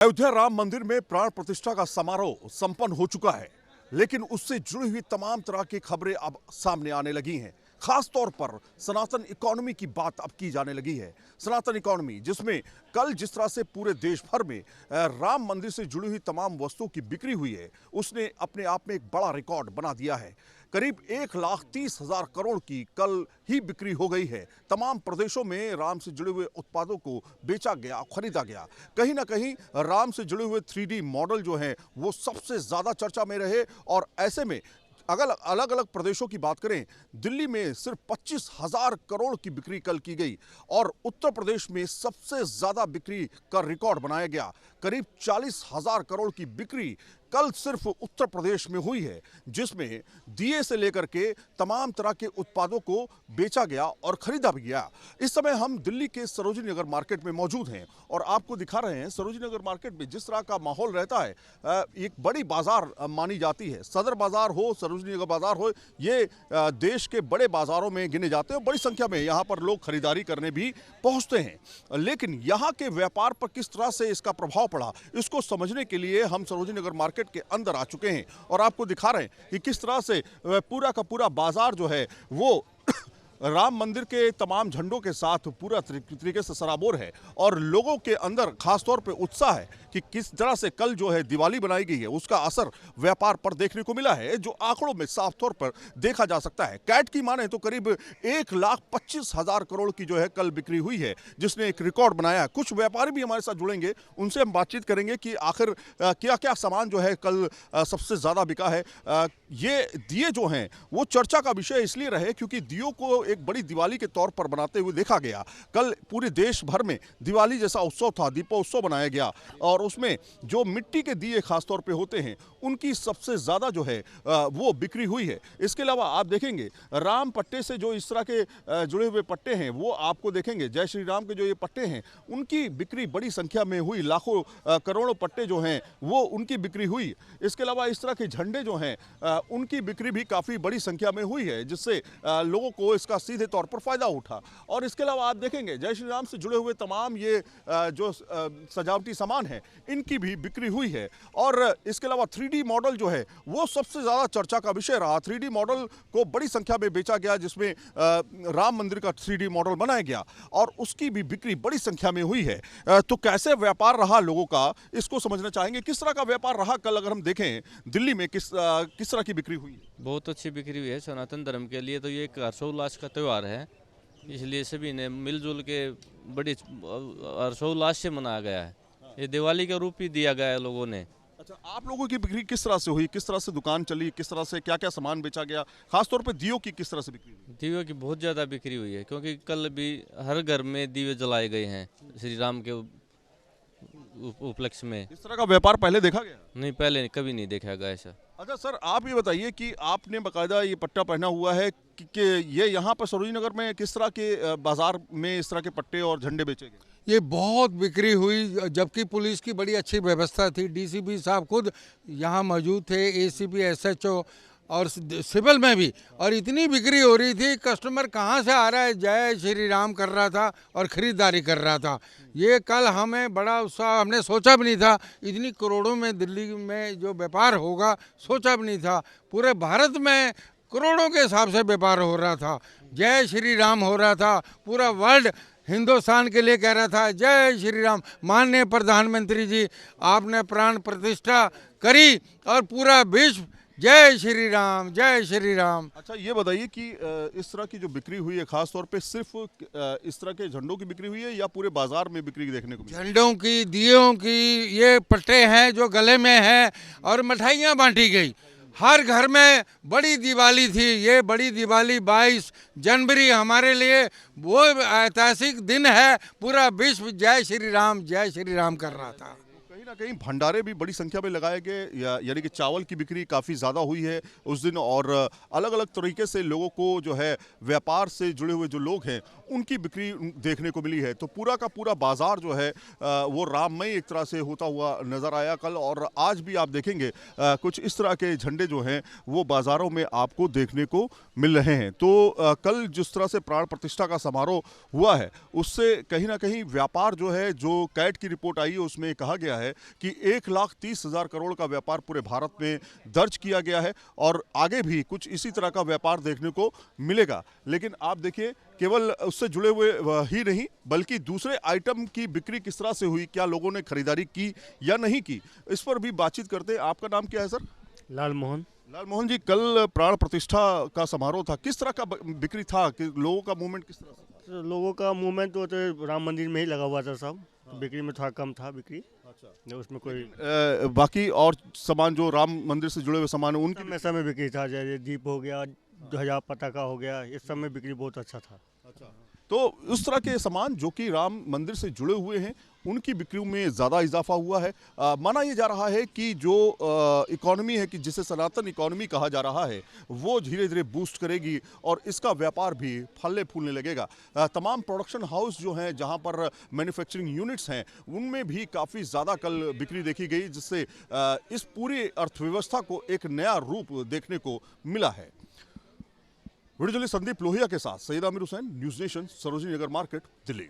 अयोध्या राम मंदिर में प्राण प्रतिष्ठा का समारोह संपन्न हो चुका है, लेकिन उससे जुड़ी हुई तमाम तरह की खबरें अब सामने आने लगी हैं। खास तौर पर सनातन इकोनॉमी की बात अब की जाने लगी है। सनातन इकोनॉमी जिसमें कल जिस तरह से पूरे देश भर में राम मंदिर से जुड़ी हुई तमाम वस्तुओं की बिक्री हुई है, उसने अपने आप में एक बड़ा रिकॉर्ड बना दिया है। करीब 1,30,000 करोड़ की कल ही बिक्री हो गई है। तमाम प्रदेशों में राम से जुड़े हुए उत्पादों को बेचा गया, खरीदा गया। कहीं ना कहीं राम से जुड़े हुए 3D मॉडल जो हैं वो सबसे ज़्यादा चर्चा में रहे। और ऐसे में अगर अलग अलग प्रदेशों की बात करें, दिल्ली में सिर्फ 25,000 करोड़ की बिक्री कल की गई और उत्तर प्रदेश में सबसे ज़्यादा बिक्री का रिकॉर्ड बनाया गया। करीब 40,000 करोड़ की बिक्री कल सिर्फ उत्तर प्रदेश में हुई है, जिसमें दिए से लेकर के तमाम तरह के उत्पादों को बेचा गया और खरीदा भी गया। इस समय हम दिल्ली के सरोजिनी नगर मार्केट में मौजूद हैं और आपको दिखा रहे हैं सरोजिनी नगर मार्केट में जिस तरह का माहौल रहता है। एक बड़ी बाजार मानी जाती है। सदर बाजार हो, सरोजिनी नगर बाजार हो, ये देश के बड़े बाजारों में गिने जाते हैं। बड़ी संख्या में यहाँ पर लोग खरीदारी करने भी पहुँचते हैं। लेकिन यहाँ के व्यापार पर किस तरह से इसका प्रभाव पड़ा, इसको समझने के लिए हम सरोजिनी नगर मार्केट के अंदर आ चुके हैं और आपको दिखा रहे हैं कि किस तरह से पूरा का पूरा बाजार जो है वो राम मंदिर के तमाम झंडों के साथ पूरा तरीके से सराबोर है और लोगों के अंदर खासतौर पे उत्साह है कि किस तरह से कल जो है दिवाली बनाई गई है, उसका असर व्यापार पर देखने को मिला है, जो आंकड़ों में साफ तौर पर देखा जा सकता है। कैट की माने तो करीब 1,25,000 करोड़ की जो है कल बिक्री हुई है, जिसने एक रिकॉर्ड बनाया है। कुछ व्यापारी भी हमारे साथ जुड़ेंगे, उनसे हम बातचीत करेंगे कि आखिर क्या क्या सामान जो है कल सबसे ज़्यादा बिका है। ये दिए जो हैं वो चर्चा का विषय इसलिए रहे क्योंकि दियों को एक बड़ी दिवाली के तौर पर बनाते हुए देखा गया। कल पूरे देश भर में दिवाली जैसा उत्सव था, दीपोत्सव बनाया गया और उसमें जो मिट्टी के दिए खासतौर पे होते हैं उनकी सबसे ज़्यादा जो है वो बिक्री हुई है। इसके अलावा आप देखेंगे राम पट्टे से जो इस तरह के जुड़े हुए पट्टे हैं वो आपको देखेंगे, जय श्री राम के जो ये पट्टे हैं उनकी बिक्री बड़ी संख्या में हुई। लाखों करोड़ों पट्टे जो हैं वो उनकी बिक्री हुई। इसके अलावा इस तरह के झंडे जो हैं उनकी बिक्री भी काफ़ी बड़ी संख्या में हुई है, जिससे लोगों को इसका सीधे तौर पर फायदा उठा। और इसके अलावा आप देखेंगे जय श्री राम से जुड़े हुए तमाम ये जो सजावटी सामान है इनकी भी बिक्री हुई है। और इसके अलावा 3D मॉडल जो है वो सबसे ज़्यादा चर्चा का विषय रहा। 3D मॉडल को बड़ी संख्या में बेचा गया, जिसमें राम मंदिर का 3D मॉडल बनाया गया और उसकी भी बिक्री बड़ी संख्या में हुई है। तो कैसे व्यापार रहा लोगों का, इसको समझना चाहेंगे। किस तरह का व्यापार रहा कल, अगर हम देखें दिल्ली में किस तरह की बिक्री हुई? बहुत अच्छी बिक्री हुई है। सनातन धर्म के लिए तो ये एक हर्षोल्लास का त्यौहार है, इसलिए सभी ने मिलजुल के बड़ी हर्षोल्लास से मनाया गया है। ये दिवाली का रूप ही दिया गया है लोगों ने। अच्छा, आप लोगों की बिक्री किस तरह से हुई, किस तरह से दुकान चली, किस तरह से क्या क्या सामान बेचा गया, खासतौर पे दियों की किस तरह से बिक्री हुई? दीयों की बहुत ज़्यादा बिक्री हुई है क्योंकि कल भी हर घर में दीवे जलाए गए हैं श्री राम के उपलक्ष्य में। इस तरह का व्यापार पहले देखा गया? नहीं, पहले कभी नहीं देखा गया ऐसा। अच्छा सर, आप ये बताइए कि आपने बाकायदा ये पट्टा पहना हुआ है कि ये यहाँ पर सरोजिनी नगर में किस तरह के बाजार में इस तरह के पट्टे और झंडे बेचे गए? ये बहुत बिक्री हुई, जबकि पुलिस की बड़ी अच्छी व्यवस्था थी। डीसीपी साहब खुद यहाँ मौजूद थे, एसीपी, एसएचओ और सिविल में भी। और इतनी बिक्री हो रही थी, कस्टमर कहाँ से आ रहा है जय श्री राम कर रहा था और ख़रीदारी कर रहा था। ये कल हमें बड़ा उत्साह, हमने सोचा भी नहीं था इतनी करोड़ों में दिल्ली में जो व्यापार होगा, सोचा भी नहीं था। पूरे भारत में करोड़ों के हिसाब से व्यापार हो रहा था, जय श्री राम हो रहा था। पूरा वर्ल्ड हिंदुस्तान के लिए कह रहा था जय श्री राम। माननीय प्रधानमंत्री जी, आपने प्राण प्रतिष्ठा करी और पूरा विश्व जय श्री राम, जय श्री राम। अच्छा, ये बताइए कि इस तरह की जो बिक्री हुई है खासतौर पे सिर्फ इस तरह के झंडों की बिक्री हुई है या पूरे बाजार में बिक्री देखने को मिली? झंडों की, दियों की, ये पट्टे हैं जो गले में हैं और मिठाइयाँ बांटी गई। हर घर में बड़ी दिवाली थी। ये बड़ी दिवाली 22 जनवरी हमारे लिए वो ऐतिहासिक दिन है। पूरा विश्व जय श्री राम कर रहा था। कहीं ना कहीं भंडारे भी बड़ी संख्या में लगाए गए, यानी कि चावल की बिक्री काफ़ी ज़्यादा हुई है उस दिन। और अलग अलग तरीके से लोगों को जो है व्यापार से जुड़े हुए जो लोग हैं उनकी बिक्री देखने को मिली है। तो पूरा का पूरा बाजार जो है वो राममय एक तरह से होता हुआ नज़र आया कल। और आज भी आप देखेंगे कुछ इस तरह के झंडे जो हैं वो बाज़ारों में आपको देखने को मिल रहे हैं। तो कल जिस तरह से प्राण प्रतिष्ठा का समारोह हुआ है उससे कहीं ना कहीं व्यापार जो है, जो कैट की रिपोर्ट आई है उसमें कहा गया है कि 1,30,000 करोड़ का व्यापार पूरे भारत में दर्ज किया गया है और आगे भी कुछ इसी तरह का व्यापार देखने को मिलेगा। लेकिन आप देखिए, केवल उससे जुड़े हुए ही नहीं बल्कि दूसरे आइटम की बिक्री किस तरह से हुई, क्या लोगों ने खरीदारी की या नहीं की, इस पर भी बातचीत करते हैं। आपका नाम क्या है सर? लालमोहन। लालमोहन जी, कल प्राण प्रतिष्ठा का समारोह था, किस तरह का बिक्री था, कि लोगों का मूवमेंट किस तरह से था? तो लोगों का मूवमेंट तो राम मंदिर में ही लगा हुआ था सब। बिक्री में थोड़ा कम था बिक्री। अच्छा, उसमें कोई बाकी और सामान जो राम मंदिर से जुड़े हुए सामान है उनकी समय बिक्री था, जैसे दीप हो गया, ध्वजा पताका हो गया, इस सब में बिक्री बहुत अच्छा था। तो उस तरह के सामान जो कि राम मंदिर से जुड़े हुए हैं उनकी बिक्री में ज़्यादा इजाफा हुआ है। माना यह जा रहा है कि जो इकोनॉमी है, कि जिसे सनातन इकोनॉमी कहा जा रहा है, वो धीरे धीरे बूस्ट करेगी और इसका व्यापार भी फलने फूलने लगेगा। तमाम प्रोडक्शन हाउस जो हैं, जहां पर मैन्युफैक्चरिंग यूनिट्स हैं, उनमें भी काफ़ी ज़्यादा कल बिक्री देखी गई, जिससे इस पूरी अर्थव्यवस्था को एक नया रूप देखने को मिला है। वीडियो जर्नलिस्ट संदीप लोहिया के साथ सैयद आमिर हुसैन, न्यूज़ नेशन, सरोजिनी नगर मार्केट, दिल्ली।